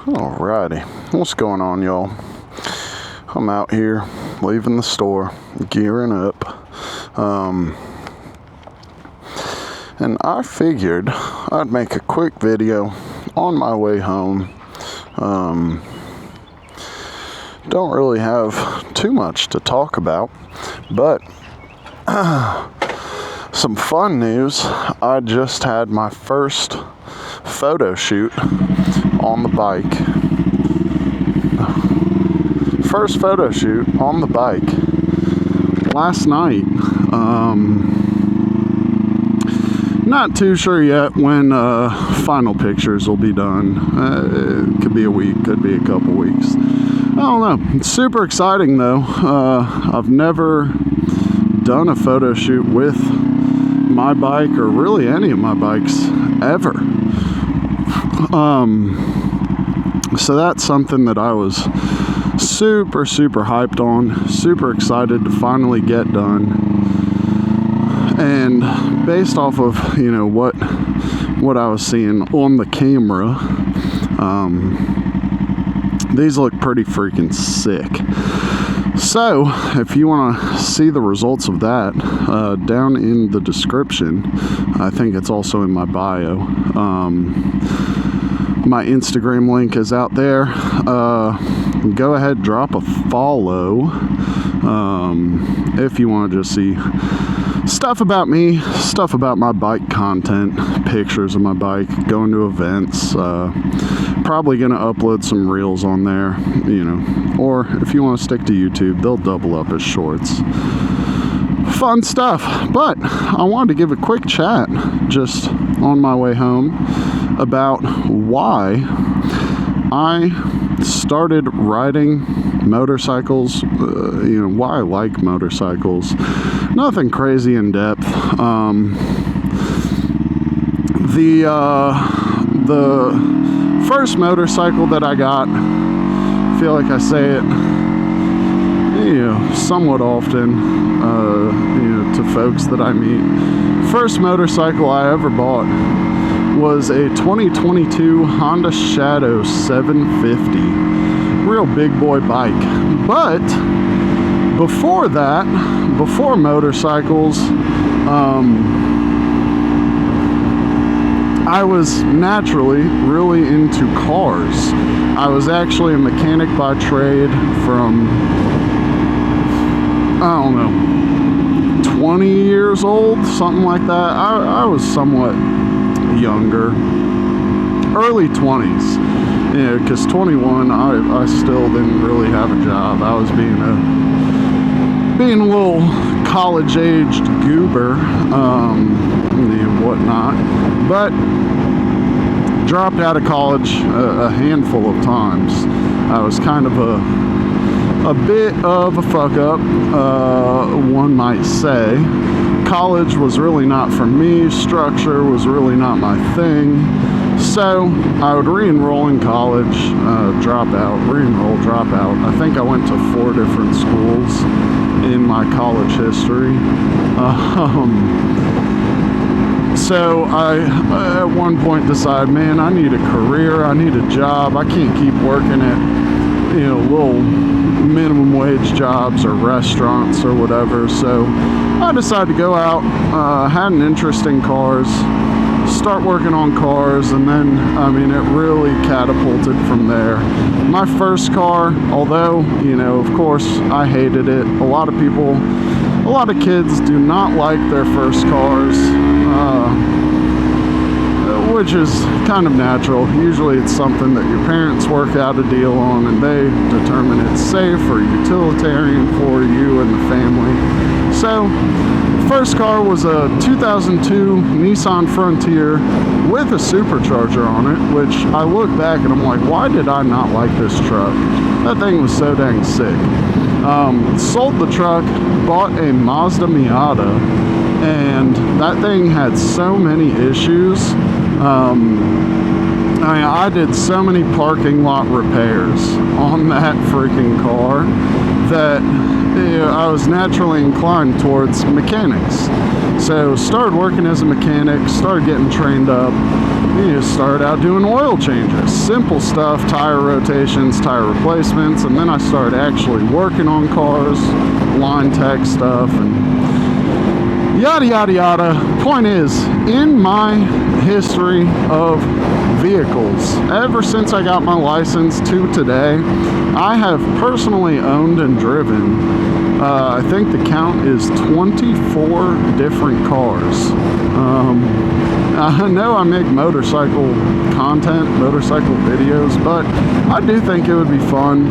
Alrighty, what's going on, y'all? I'm out here leaving the store, gearing up, and I figured I'd make a quick video on my way home. Don't really have too much to talk about, but some fun news. I just had my first photo shoot on the bike. First photo shoot on the bike last night. Not too sure yet when final pictures will be done. It could be a week, could be a couple weeks. I don't know. It's super exciting though. I've never done a photo shoot with my bike, or really any of my bikes ever. So that's something that I was super hyped on, super excited to finally get done. And based off of, what I was seeing on the camera, these look pretty freaking sick. So if you want to see the results of that, down in the description, I think it's also in my bio, my Instagram link is out there. Go ahead, drop a follow if you want to just see stuff about me, stuff about my bike content, pictures of my bike, going to events. Probably going to upload some reels on there, or if you want to stick to YouTube, they'll double up as shorts. Fun stuff. But I wanted to give a quick chat just on my way home about why I started riding motorcycles, why I like motorcycles. Nothing crazy in depth. The first motorcycle that I got, I feel like I say it, somewhat often, to folks that I meet. First motorcycle I ever bought was a 2022 Honda Shadow 750. Real big boy bike. But before that, before motorcycles, I was naturally really into cars. I was actually a mechanic by trade from, 20 years old, something like that. I was somewhat younger, early 20s, because 21, I still didn't really have a job. I was being a little college-aged goober, and whatnot, but dropped out of college a handful of times. I was kind of a bit of a fuck up, one might say. College was really not for me. Structure was really not my thing. So I would re-enroll in college, drop out, re-enroll, drop out. I think I went to 4 different schools in my college history. So I, at one point, decided, man, I need a career, I need a job. I can't keep working at, little minimum wage jobs or restaurants or whatever. So I decided to go out, had an interest in cars, start working on cars, and then, it really catapulted from there. My first car, although, of course, I hated it. A lot of kids do not like their first cars, which is kind of natural. Usually it's something that your parents work out a deal on and they determine it's safe or utilitarian for you and the family. So, first car was a 2002 Nissan Frontier with a supercharger on it, which I look back and I'm like, why did I not like this truck? That thing was so dang sick. Sold the truck, bought a Mazda Miata, and that thing had so many issues. I did so many parking lot repairs on that freaking car that I was naturally inclined towards mechanics. So started working as a mechanic, started getting trained up, you started out doing oil changes, simple stuff, tire rotations, tire replacements, and then I started actually working on cars, line tech stuff, and yada yada yada. Point is, in my history of vehicles, ever since I got my license to today, I have personally owned and driven, I think the count is 24 different cars. I know I make motorcycle content, motorcycle videos, but I do think it would be fun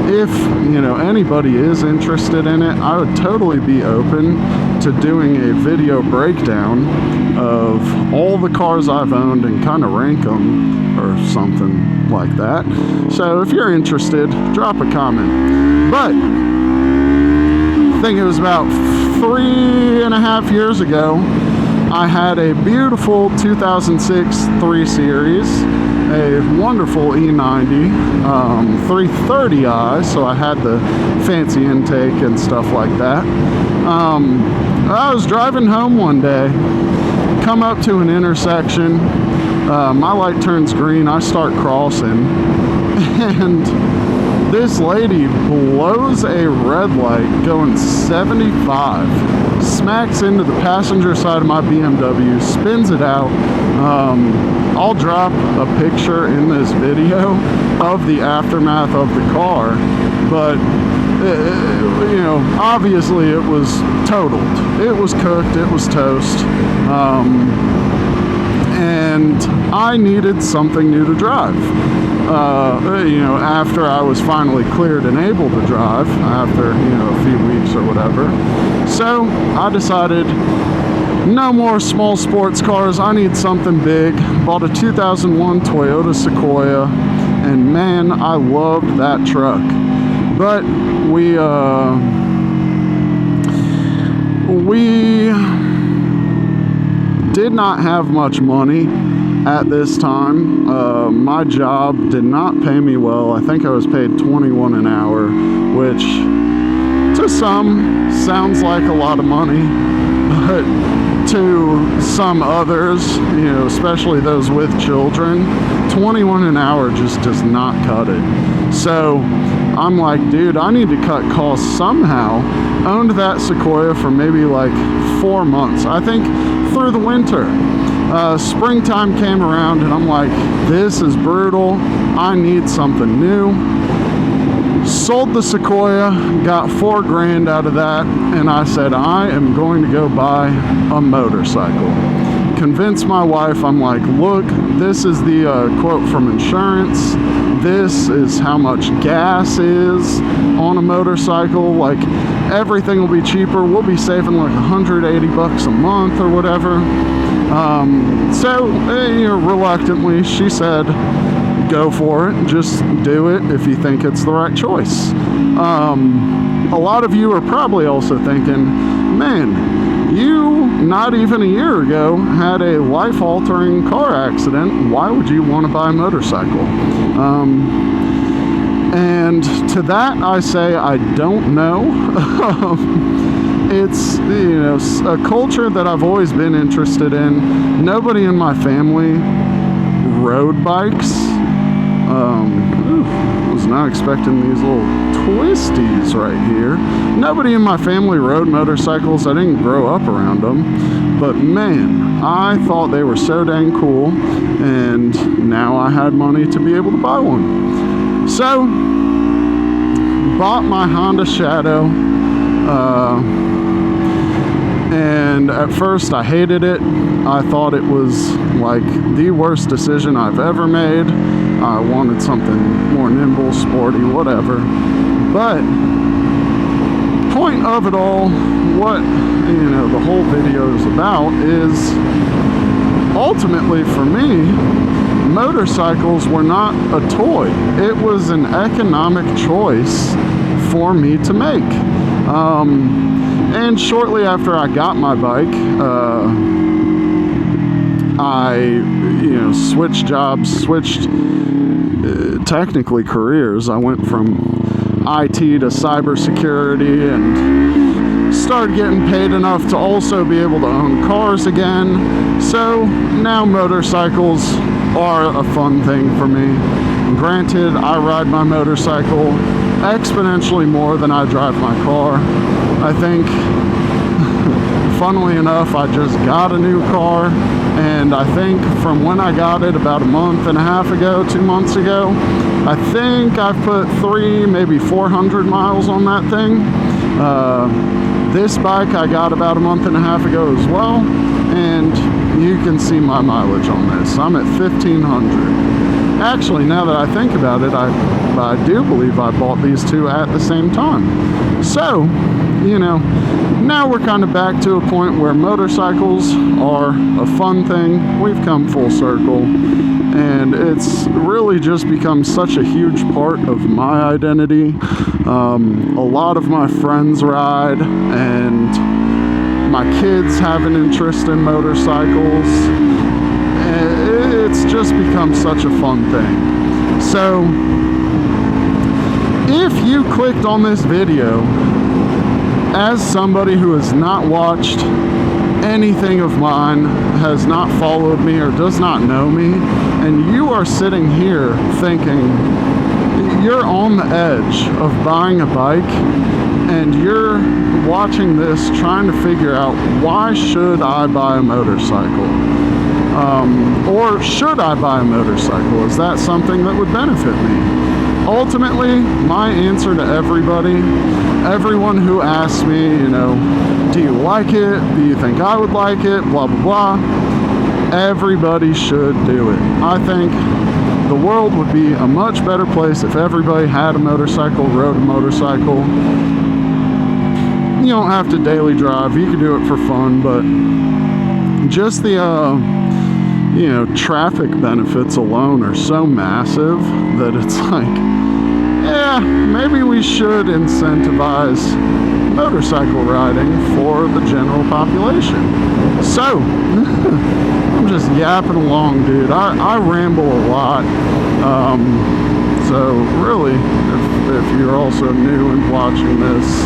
if, you know, anybody is interested in it. I would totally be open to doing a video breakdown of all the cars I've owned and kind of rank them or something like that. So if you're interested, drop a comment. But I think it was about 3.5 years ago, I had a beautiful 2006 3 Series, a wonderful E90 330i, so I had the fancy intake and stuff like that. I was driving home one day, come up to an intersection, my light turns green, I start crossing, and this lady blows a red light going 75, smacks into the passenger side of my BMW, spins it out. I'll drop a picture in this video of the aftermath of the car, but you know, obviously it was totaled. It was cooked, it was toast, and I needed something new to drive. You know, after I was finally cleared and able to drive, after, you know, a few weeks or whatever. So I decided, no more small sports cars, I need something big. Bought a 2001 Toyota Sequoia, and man, I loved that truck. But we did not have much money at this time. My job did not pay me well. I think I was paid $21 an hour, which to some sounds like a lot of money, but to some others, you know, especially those with children, $21 an hour just does not cut it. So I'm like, dude, I need to cut costs somehow. Owned that Sequoia for maybe like 4 months, I think, through the winter. Springtime came around and I'm like, this is brutal, I need something new. Sold the Sequoia, got $4 grand out of that, and I said, I am going to go buy a motorcycle. Convinced my wife, I'm like, look, this is the quote from insurance, this is how much gas is on a motorcycle, like everything will be cheaper, we'll be saving like 180 bucks a month or whatever. So, you know, reluctantly, she said, go for it, just do it if you think it's the right choice. A lot of you are probably also thinking, man, you not even a year ago had a life-altering car accident, why would you want to buy a motorcycle? And to that I say, I don't know. It's, you know, a culture that I've always been interested in. Nobody in my family rode bikes. Was not expecting these little twisties right here. Nobody in my family rode motorcycles. I didn't grow up around them. But man, I thought they were so dang cool. And now I had money to be able to buy one. So, bought my Honda Shadow. And at first I hated it. I thought it was like the worst decision I've ever made. I wanted something more nimble, sporty, whatever. But point of it all, what, you know, the whole video is about is ultimately for me, motorcycles were not a toy. It was an economic choice for me to make. And shortly after I got my bike, I, you know, switched jobs, switched technically careers. I went from IT to cybersecurity and started getting paid enough to also be able to own cars again. So now motorcycles are a fun thing for me. Granted, I ride my motorcycle exponentially more than I drive my car. I think, funnily enough, I just got a new car, and I think from when I got it about a month and a half ago, 2 months ago, I think I've put 300, maybe 400 miles on that thing. This bike I got about a month and a half ago as well, and you can see my mileage on this. I'm at 1,500. Actually, now that I think about it, I do believe I bought these two at the same time. So, you know, now we're kind of back to a point where motorcycles are a fun thing. We've come full circle, and it's really just become such a huge part of my identity. A lot of my friends ride, and my kids have an interest in motorcycles. It's just become such a fun thing. So if you clicked on this video as somebody who has not watched anything of mine, has not followed me, or does not know me, and you are sitting here thinking you're on the edge of buying a bike, and you're watching this trying to figure out, why should I buy a motorcycle? Or should I buy a motorcycle? Is that something that would benefit me? Ultimately, my answer to everyone who asks me, you know, do you like it? Do you think I would like it? Blah, blah, blah. Everybody should do it. I think the world would be a much better place if everybody had a motorcycle, rode a motorcycle. You don't have to daily drive. You can do it for fun, but just the you know, traffic benefits alone are so massive that it's like, yeah, maybe we should incentivize motorcycle riding for the general population. So I'm just yapping along, dude. I ramble a lot. So really, if you're also new and watching this,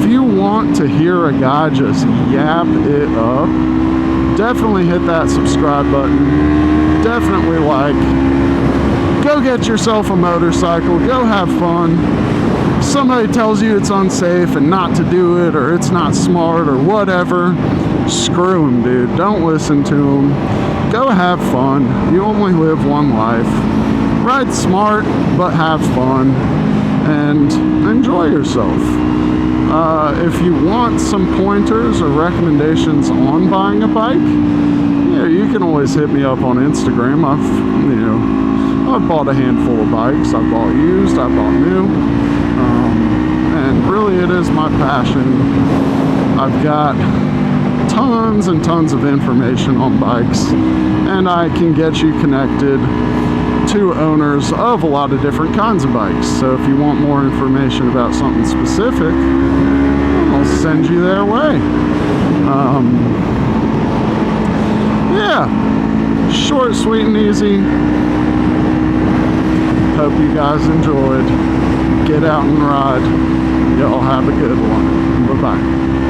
if you want to hear a guy just yap it up, definitely hit that subscribe button. Definitely like. Go get yourself a motorcycle. Go have fun. If somebody tells you it's unsafe and not to do it, or it's not smart, or whatever, screw them, dude. Don't listen to them. Go have fun. You only live one life. Ride smart, but have fun. And enjoy yourself. If you want some pointers or recommendations on buying a bike, yeah, you can always hit me up on Instagram. I've bought a handful of bikes. I've bought used, I've bought new, and really it is my passion. I've got tons and tons of information on bikes, and I can get you connected to owners of a lot of different kinds of bikes. So if you want more information about something specific, I'll send you their way. Yeah, short, sweet, and easy. Hope you guys enjoyed. Get out and ride. Y'all have a good one. Bye-bye.